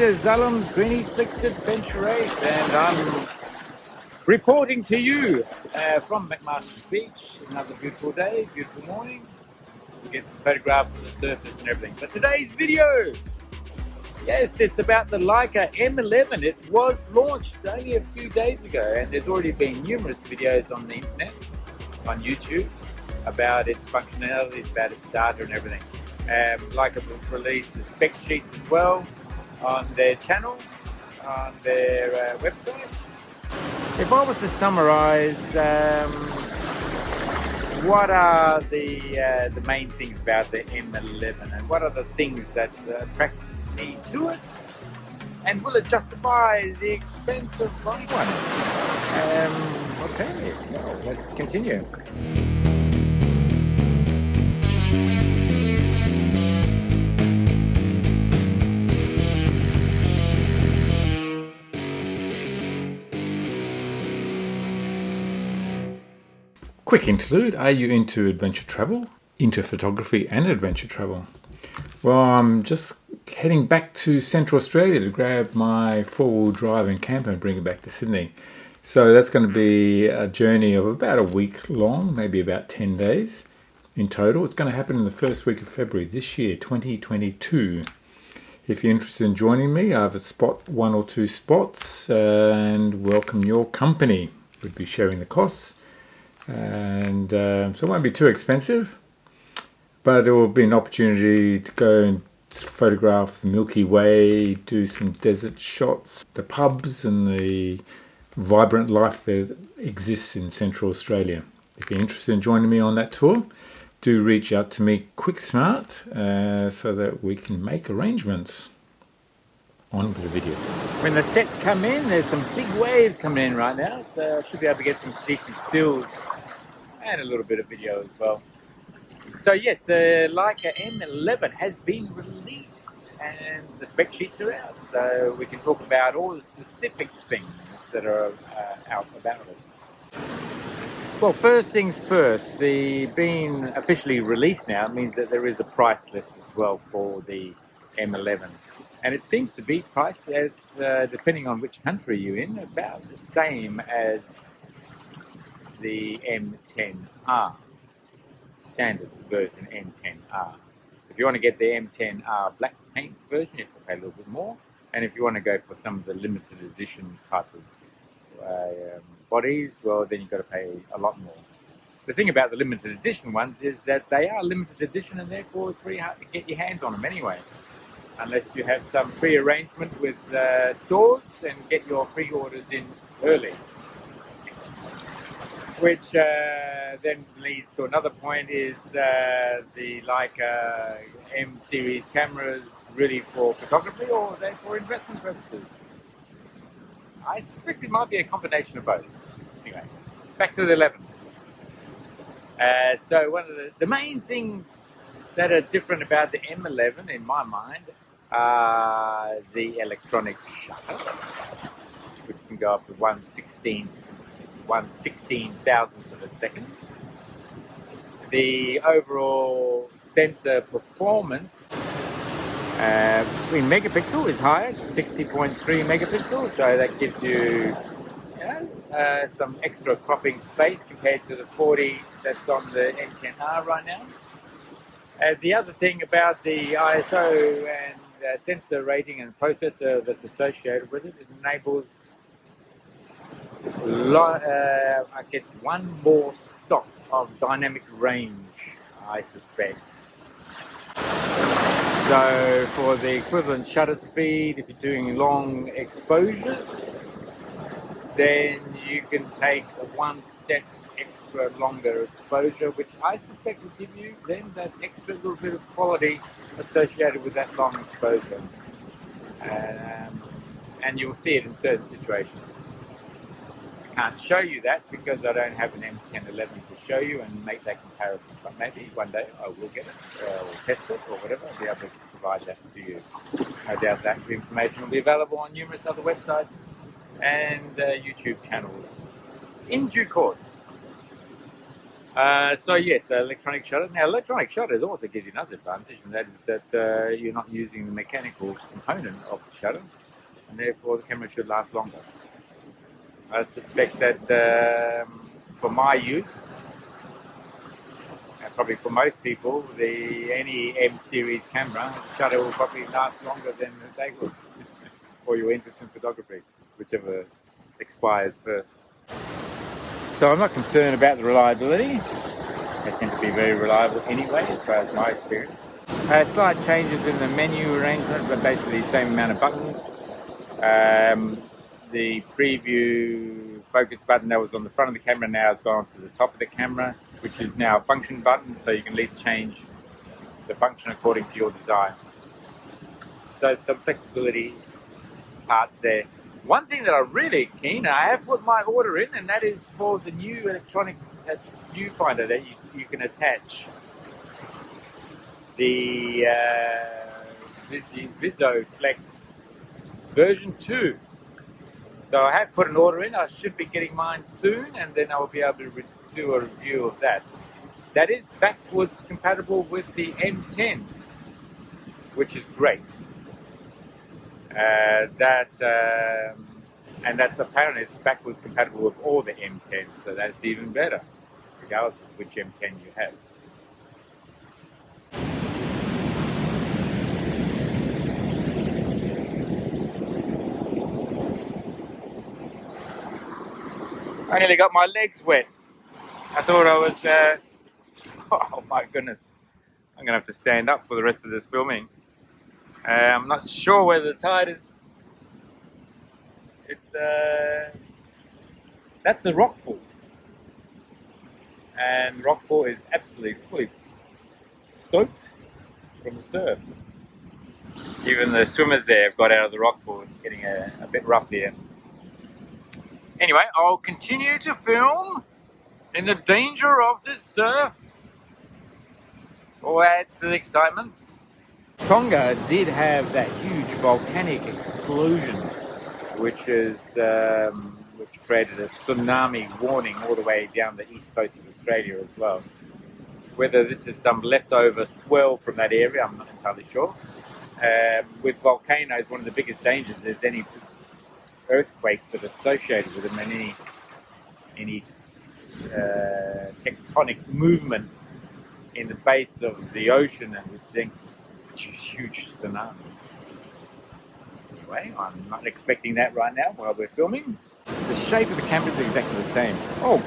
Peter Zalum's Griniflix Adventure 8, and I'm reporting to you from McMaster's Beach. Another beautiful day, beautiful morning. We'll get some photographs of the surface and everything. But today's video, yes, it's about the Leica M11. It was launched only a few days ago, and there's already been numerous videos on the internet, on YouTube, about its functionality, about its data and everything. Leica will release the spec sheets as well on their channel, on their website. If I was to summarize, what are the main things about the M11, and what are the things that attract me to it, and will it justify the expense of buying one? Okay, well, let's continue. Quick interlude. Are you into adventure travel? Into photography and adventure travel? Well, I'm just heading back to Central Australia to grab my four-wheel drive and camper and bring it back to Sydney. So that's going to be a journey of about a week long, maybe about 10 days in total. It's going to happen in the first week of February this year, 2022. If you're interested in joining me, I have one or two spots and welcome your company. We'd be sharing the costs. And so it won't be too expensive, but it will be an opportunity to go and photograph the Milky Way, do some desert shots, the pubs and the vibrant life that exists in Central Australia. If you're interested in joining me on that tour, do reach out to me quick smart so that we can make arrangements. On with the video. When the sets come in, there's some big waves coming in right now, so I should be able to get some decent stills and a little bit of video as well. So yes, the Leica M11 has been released and the spec sheets are out, so we can talk about all the specific things that are out about it. Well, first things first, the being officially released now means that there is a price list as well for the M11. And it seems to be priced at, depending on which country you're in, about the same as the M10R, standard version M10R. If you want to get the M10R black paint version, you have to pay a little bit more. And if you want to go for some of the limited edition type of bodies, well, then you've got to pay a lot more. The thing about the limited edition ones is that they are limited edition, and therefore it's very hard to get your hands on them anyway, unless you have some pre-arrangement with stores and get your pre-orders in early. Which then leads to another point, is the Leica M series cameras really for photography, or are they for investment purposes? I suspect it might be a combination of both. Anyway, back to the 11. So one of the main things that are different about the M11 in my mind, the electronic shutter, which can go up to 1/16,000th of a second. The overall sensor performance in megapixel is higher, 60.3 megapixels, so that gives you, some extra cropping space compared to the 40 that's on the M10R right now. The other thing about the ISO and sensor rating and processor that's associated with it, it enables, I guess, one more stop of dynamic range, I suspect. So for the equivalent shutter speed, if you're doing long exposures, then you can take one step extra longer exposure, which I suspect will give you then that extra little bit of quality associated with that long exposure. And you'll see it in certain situations. I can't show you that because I don't have an M1011 to show you and make that comparison, but maybe one day I will get it, or test it, or whatever. I'll be able to provide that to you. No doubt that information will be available on numerous other websites and YouTube channels in due course. So yes, electronic shutter. Now electronic shutters also gives you another advantage, and that is that you're not using the mechanical component of the shutter, and therefore the camera should last longer. I suspect that for my use, and probably for most people, any M series camera shutter will probably last longer than they would, or your interest in photography, whichever expires first. So I'm not concerned about the reliability. They tend to be very reliable anyway, as far as my experience. Slight changes in the menu arrangement, but basically the same amount of buttons. The preview focus button that was on the front of the camera now has gone to the top of the camera, which is now a function button, so you can at least change the function according to your design. So some flexibility parts there. One thing that I'm really keen, I have put my order in, and that is for the new electronic viewfinder that you can attach. The VisoFlex version 2. So I have put an order in. I should be getting mine soon, and then I will be able to do a review of that. That is backwards compatible with the M10, which is great. And that's apparently it's backwards compatible with all the M10s, so that's even better, regardless of which M10 you have. I nearly got my legs wet. I thought I was, oh my goodness. I'm going to have to stand up for the rest of this filming. I'm not sure where the tide is. It's, that's the rock pool. And rock pool is absolutely fully soaked from the surf. Even the swimmers there have got out of the rock pool. It's getting a bit rough here. Anyway, I'll continue to film in the danger of this surf. All adds to the excitement. Tonga did have that huge volcanic explosion, which created a tsunami warning all the way down the east coast of Australia as well. Whether this is some leftover swell from that area, I'm not entirely sure. With volcanoes, one of the biggest dangers is any earthquakes that are associated with them, and any tectonic movement in the base of the ocean, and which then produce huge tsunamis. Anyway, I'm not expecting that right now while we're filming. The shape of the camera is exactly the same. Oh,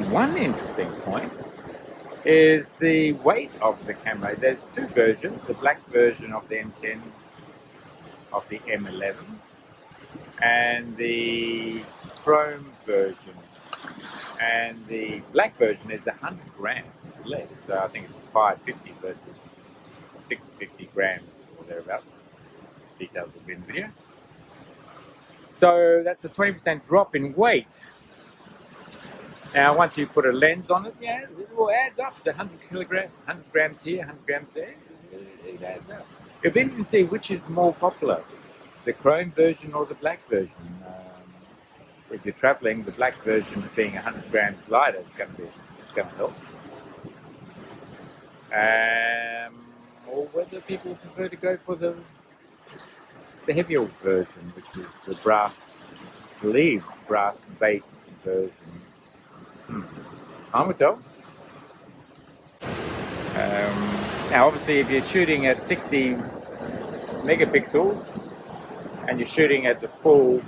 one interesting point is the weight of the camera. There's two versions, the black version of the M10, of the M11, and the chrome version. And the black version is 100 grams less, so I think it's 550 versus 650 grams or thereabouts. Details will be in the video. So that's a 20% drop in weight. Now, once you put a lens on it, yeah, it all adds up to 100 grams here, 100 grams there. It adds up. It'll be interesting to see which is more popular, the chrome version or the black version. If you're traveling, the black version being 100 grams lighter, it's going to help. Or whether people prefer to go for the heavier version, which is the brass base version. Time will tell. Now, obviously, if you're shooting at 60 megapixels and you're shooting at the full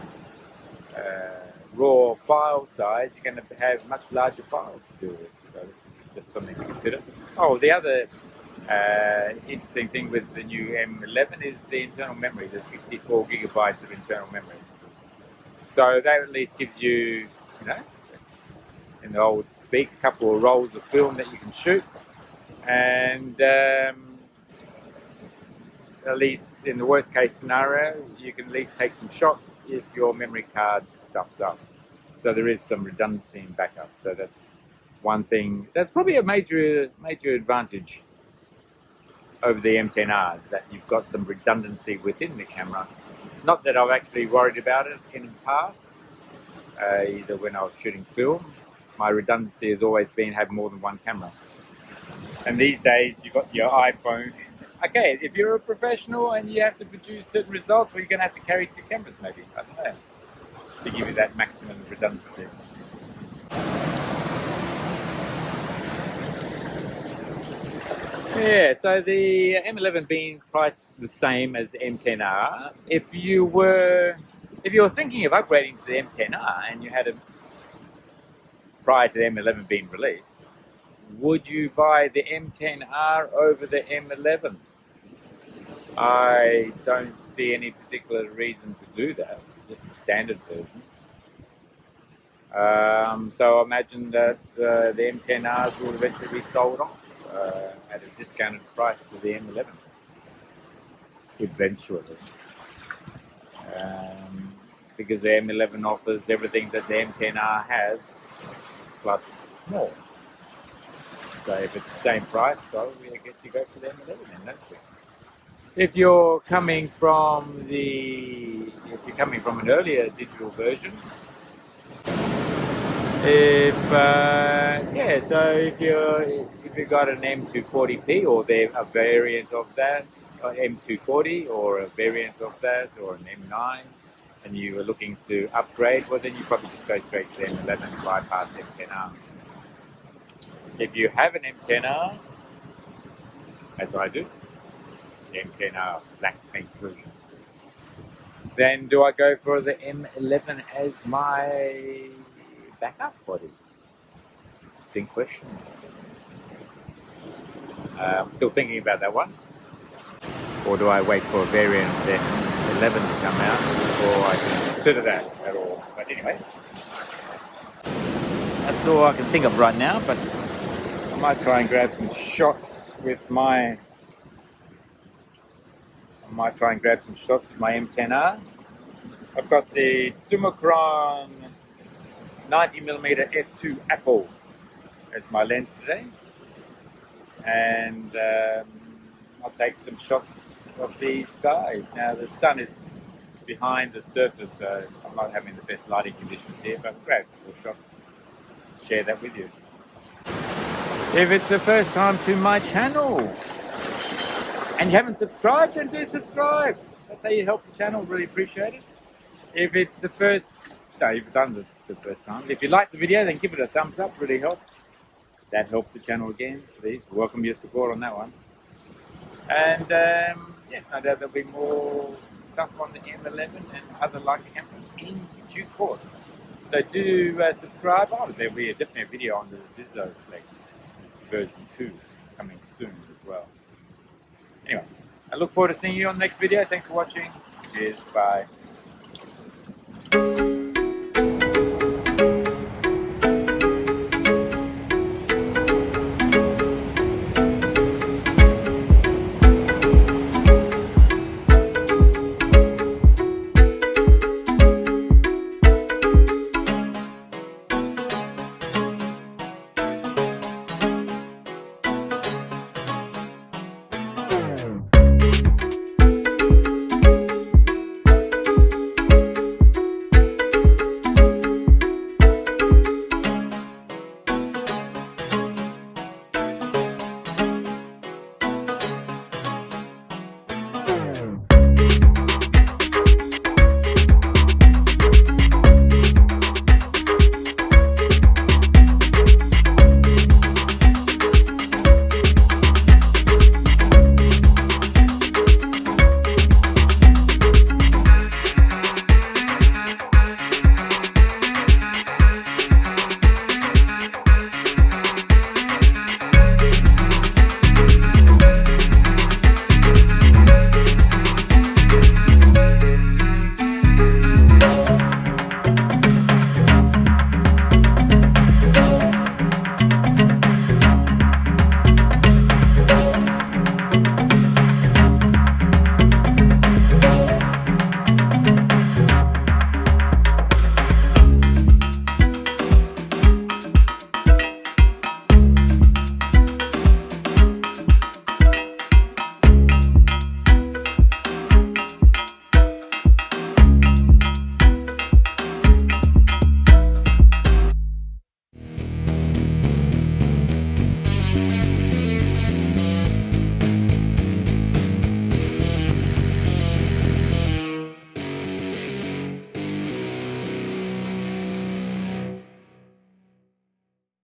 raw file size, you're going to have much larger files to deal with. So it's just something to consider. Oh, the other interesting thing with the new M11 is the internal memory, the 64 gigabytes of internal memory. So that at least gives you, in the old speak, a couple of rolls of film that you can shoot. And at least in the worst case scenario, you can at least take some shots if your memory card stuffs up. So there is some redundancy in backup. So that's one thing. That's probably a major advantage over the M10R, that you've got some redundancy within the camera. Not that I've actually worried about it in the past, either when I was shooting film my redundancy has always been have more than one camera. And these days, you've got your iPhone. Okay, if you're a professional and you have to produce certain results, well, you're going to have to carry 2 cameras maybe, I don't know, to give you that maximum redundancy. Yeah, so the M11 being priced the same as the M10R, if you were thinking of upgrading to the M10R and you had a prior to the M11 being released, would you buy the M10R over the M11? I don't see any particular reason to do that, just the standard version. So I imagine that the M10Rs will eventually be sold off at a discounted price to the M11. Eventually. Because the M11 offers everything that the M10R has, plus more. So if it's the same price, well, I guess you go for the M11 then, don't you? If you're coming from an earlier digital version, so if you've got an M240p or a variant of that, M240 or a variant of that, or an M9, and you are looking to upgrade, well then you probably just go straight to the M11 and bypass M10R. If you have an M10R, as I do, the M10R black paint version, then do I go for the M11 as my backup body? Interesting question. I'm still thinking about that one. Or do I wait for a variant of the M11 to come out before I can consider that at all? But anyway, that's all I can think of right now, but I might try and grab some shots with my M10R. I've got the Monochrom 90mm f2 Apple as my lens today, and I'll take some shots of these guys. Now the sun is behind the surface, so I'm not having the best lighting conditions here, but I'll grab a couple of shots, share that with you. If it's the first time to my channel and you haven't subscribed, then do subscribe. That's how you help the channel, really appreciate it. If it's the first, no, you've done it the first time. If you like the video, then give it a thumbs up, really helps. That helps the channel again, please. Welcome your support on that one. And yes, no doubt there'll be more stuff on the M11 and other Leica cameras in due course. So do subscribe. Oh, there'll be definitely a video on the Griniflix version 2 coming soon as well. Anyway, I look forward to seeing you on the next video. Thanks for watching. Cheers. Bye.